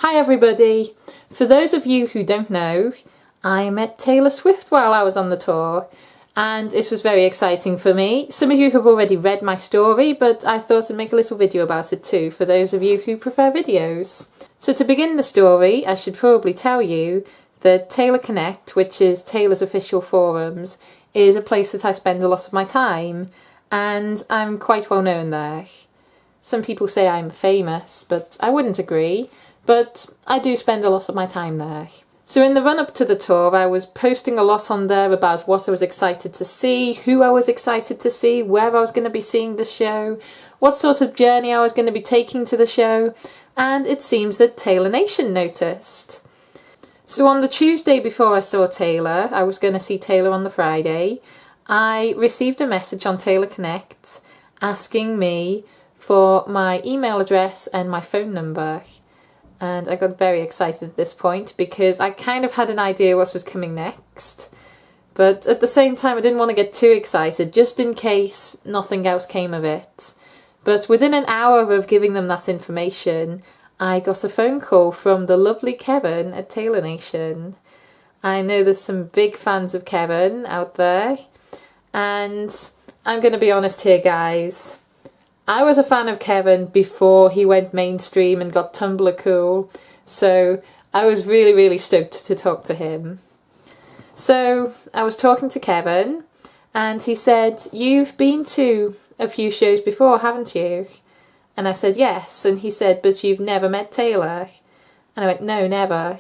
Hi everybody! For those of you who don't know, I met Taylor Swift while I was on the tour, and this was very exciting for me. Some of you have already read my story, but I thought I'd make a little video about it too, for those of you who prefer videos. So to begin the story, I should probably tell you that Taylor Connect, which is Taylor's official forums, is a place that I spend a lot of my time, and I'm quite well known there. Some people say I'm famous, but I wouldn't agree. But I do spend a lot of my time there. So in the run-up to the tour, I was posting a lot on there about what I was excited to see, who I was excited to see, where I was going to be seeing the show, what sort of journey I was going to be taking to the show, and it seems that Taylor Nation noticed. So on the Tuesday before I saw Taylor, I was going to see Taylor on the Friday, I received a message on Taylor Connect asking me for my email address and my phone number. And I got very excited at this point because I kind of had an idea what was coming next. But at the same time I didn't want to get too excited just in case nothing else came of it. But within an hour of giving them that information, I got a phone call from the lovely Kevin at Taylor Nation. I know there's some big fans of Kevin out there. And I'm going to be honest here, guys. I was a fan of Kevin before he went mainstream and got Tumblr cool, so I was really stoked to talk to him. So I was talking to Kevin, and he said, "You've been to a few shows before, haven't you?" And I said, "Yes." And he said, "But you've never met Taylor?" And I went, "No, never."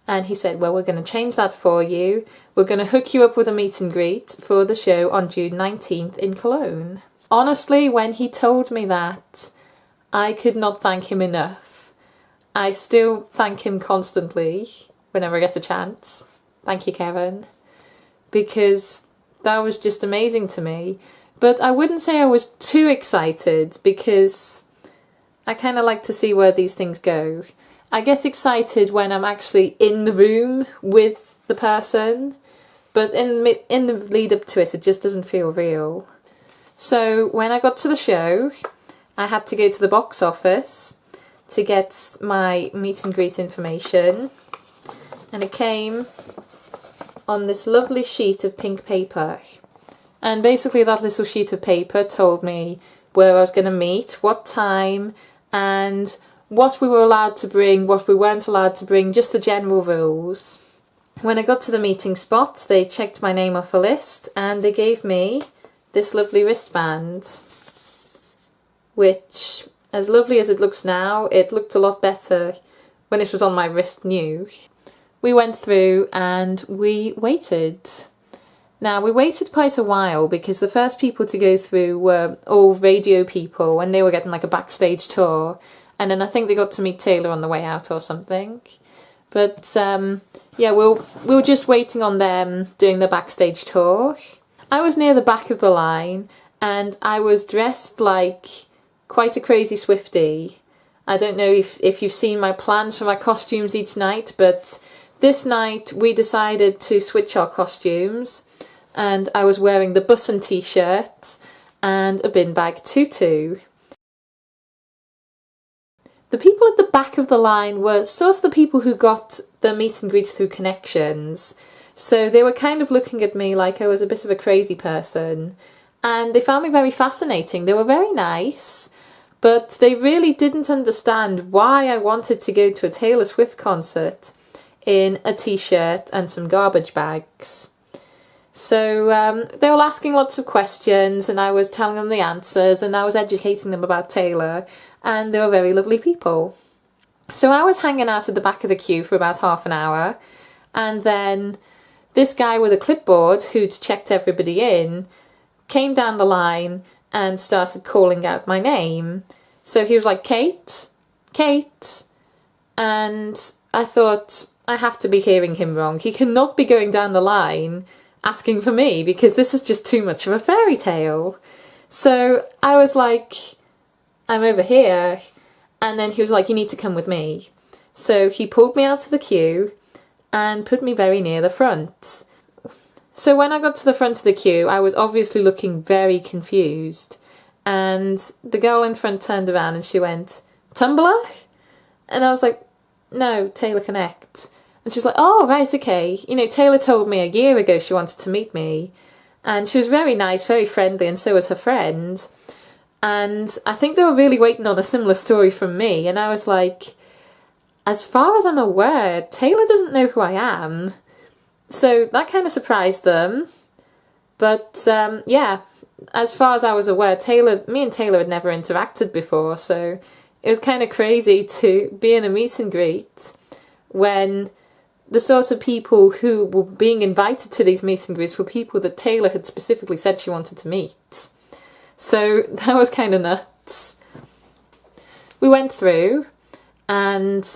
And he said, "Well, we're going to change that for you. We're going to hook you up with a meet and greet for the show on June 19th in Cologne." Honestly, when he told me that, I could not thank him enough. I still thank him constantly whenever I get a chance. Thank you, Kevin. Because that was just amazing to me. But I wouldn't say I was too excited because I kind of like to see where these things go. I get excited when I'm actually in the room with the person, but in the lead up to it just doesn't feel real. So when I got to the show, I had to go to the box office to get my meet and greet information, and it came on this lovely sheet of pink paper. And basically that little sheet of paper told me where I was going to meet, what time, and what we were allowed to bring, what we weren't allowed to bring, just the general rules. When I got to the meeting spot, they checked my name off a list and they gave me this lovely wristband, which, as lovely as it looks now, it looked a lot better when it was on my wrist new. We went through and we waited. Now, we waited quite a while because the first people to go through were all radio people and they were getting like a backstage tour, and then I think they got to meet Taylor on the way out or something. But yeah, we were just waiting on them doing the backstage tour. I was near the back of the line and I was dressed like quite a crazy Swiftie. I don't know if you've seen my plans for my costumes each night, but this night we decided to switch our costumes and I was wearing the button t-shirt and a bin bag tutu. The people at the back of the line were sort of the people who got the meet and greets through connections. So they were kind of looking at me like I was a bit of a crazy person, and they found me very fascinating. They were very nice, but they really didn't understand why I wanted to go to a Taylor Swift concert in a t-shirt and some garbage bags. So they were asking lots of questions and I was telling them the answers and I was educating them about Taylor, and they were very lovely people. So I was hanging out at the back of the queue for about half an hour, and then this guy with a clipboard who'd checked everybody in came down the line and started calling out my name. So he was like, "Kate, Kate," and I thought, I have to be hearing him wrong. He cannot be going down the line asking for me because this is just too much of a fairy tale. So I was like, "I'm over here," and then he was like, "You need to come with me." So he pulled me out of the queue and put me very near the front. So when I got to the front of the queue, I was obviously looking very confused, and the girl in front turned around and she went, "Tumblr?" And I was like, no, Taylor Connect. And she's like, oh, right, okay. You know, Taylor told me a year ago she wanted to meet me. And she was very nice, very friendly, and so was her friend. And I think they were really waiting on a similar story from me. And I was like, as far as I'm aware, Taylor doesn't know who I am. So that kind of surprised them. But yeah, as far as I was aware, me and Taylor had never interacted before. So it was kind of crazy to be in a meet and greet when the sorts of people who were being invited to these meet and greets were people that Taylor had specifically said she wanted to meet. So that was kind of nuts. We went through and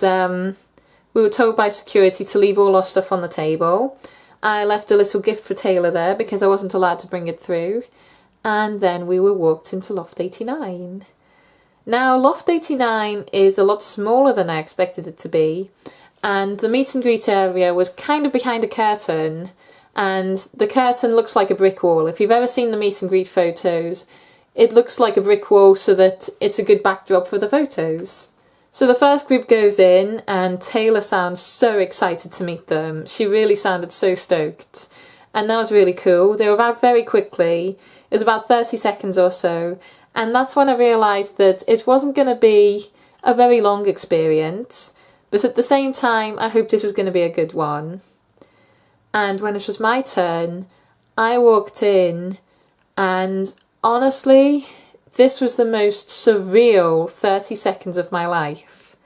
we were told by security to leave all our stuff on the table. I left a little gift for Taylor there because I wasn't allowed to bring it through. And then we were walked into Loft 89. Now, Loft 89 is a lot smaller than I expected it to be. And the meet and greet area was kind of behind a curtain. And the curtain looks like a brick wall. If you've ever seen the meet and greet photos, it looks like a brick wall so that it's a good backdrop for the photos. So the first group goes in and Taylor sounds so excited to meet them. She really sounded so stoked. And that was really cool. They were out very quickly. It was about 30 seconds or so. And that's when I realised that it wasn't going to be a very long experience. But at the same time, I hoped this was going to be a good one. And when it was my turn, I walked in and honestly, this was the most surreal 30 seconds of my life.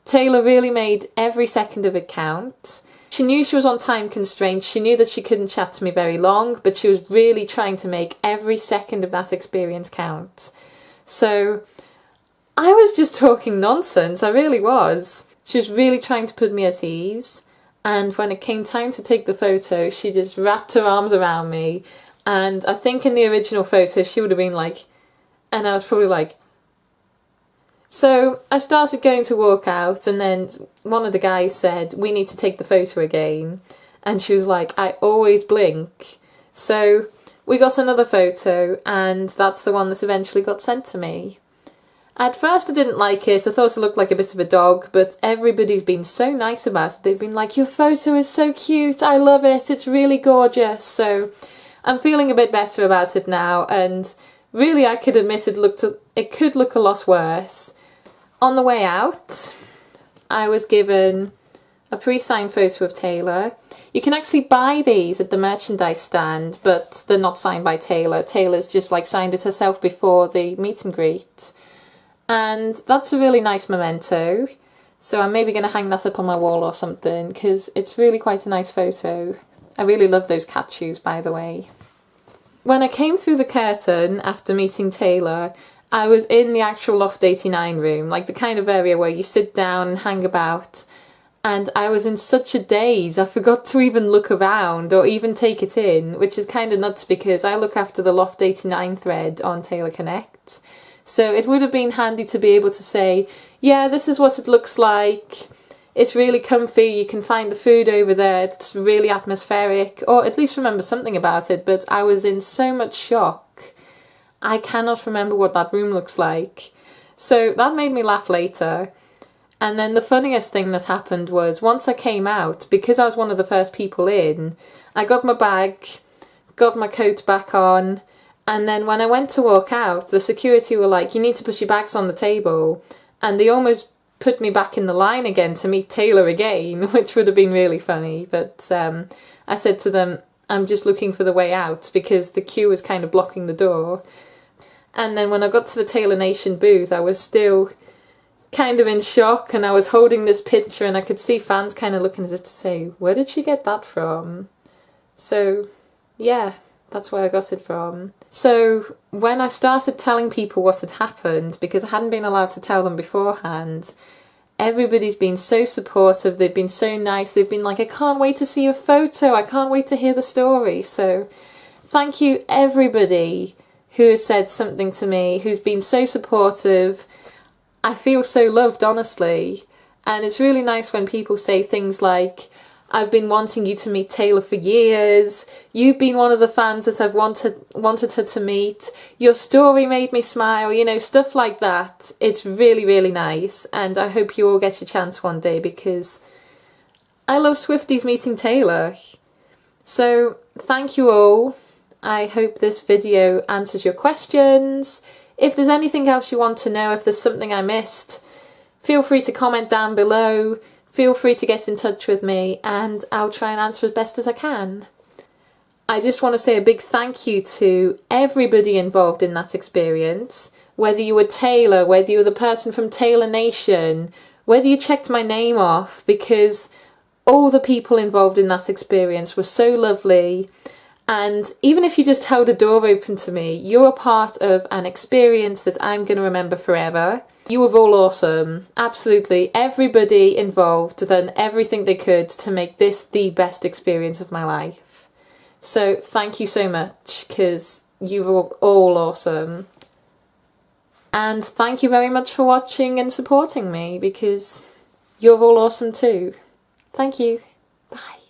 Taylor really made every second of it count. She knew she was on time constraints, she knew that she couldn't chat to me very long, but she was really trying to make every second of that experience count. So I was just talking nonsense, I really was. She was really trying to put me at ease, and when it came time to take the photo, she just wrapped her arms around me, and I think in the original photo she would have been like, and I was probably like... So I started going to walk out and then one of the guys said, we need to take the photo again. And she was like, I always blink. So we got another photo and that's the one that eventually got sent to me. At first I didn't like it, I thought it looked like a bit of a dog, but everybody's been so nice about it. They've been like, your photo is so cute, I love it, it's really gorgeous. So I'm feeling a bit better about it now, and really I could admit it could look a lot worse. On the way out, I was given a pre-signed photo of Taylor. You can actually buy these at the merchandise stand, but they're not signed by Taylor. Taylor's just like signed it herself before the meet and greet. And that's a really nice memento. So I'm maybe going to hang that up on my wall or something, because it's really quite a nice photo. I really love those cat shoes, by the way. When I came through the curtain after meeting Taylor, I was in the actual Loft 89 room, like the kind of area where you sit down and hang about, and I was in such a daze I forgot to even look around or even take it in, which is kind of nuts because I look after the Loft 89 thread on Taylor Connect, so it would have been handy to be able to say, yeah, this is what it looks like, it's really comfy, you can find the food over there, it's really atmospheric, or at least remember something about it, but I was in so much shock. I cannot remember what that room looks like. So that made me laugh later. And then the funniest thing that happened was once I came out, because I was one of the first people in, I got my bag, got my coat back on, and then when I went to walk out, the security were like, you need to put your bags on the table. And they almost put me back in the line again to meet Taylor again, which would have been really funny. But I said to them, I'm just looking for the way out because the queue was kind of blocking the door. And then when I got to the Taylor Nation booth, I was still kind of in shock, and I was holding this picture and I could see fans kind of looking as if to say, where did she get that from? So yeah, that's where I got it from. So when I started telling people what had happened, because I hadn't been allowed to tell them beforehand, everybody's been so supportive, they've been so nice, they've been like, I can't wait to see your photo, I can't wait to hear the story. So thank you everybody who has said something to me, who's been so supportive. I feel so loved, honestly. And it's really nice when people say things like, I've been wanting you to meet Taylor for years. You've been one of the fans that I've wanted her to meet. Your story made me smile, you know, stuff like that. It's really, really nice, and I hope you all get your chance one day, because I love Swifties meeting Taylor. So thank you all. I hope this video answers your questions. If there's anything else you want to know, if there's something I missed, feel free to comment down below. Feel free to get in touch with me, and I'll try and answer as best as I can. I just want to say a big thank you to everybody involved in that experience. Whether you were Taylor, whether you were the person from Taylor Nation, whether you checked my name off, because all the people involved in that experience were so lovely. And even if you just held a door open to me, you're a part of an experience that I'm going to remember forever. You were all awesome. Absolutely. Everybody involved done everything they could to make this the best experience of my life. So thank you so much, because you were all awesome. And thank you very much for watching and supporting me, because you're all awesome too. Thank you. Bye.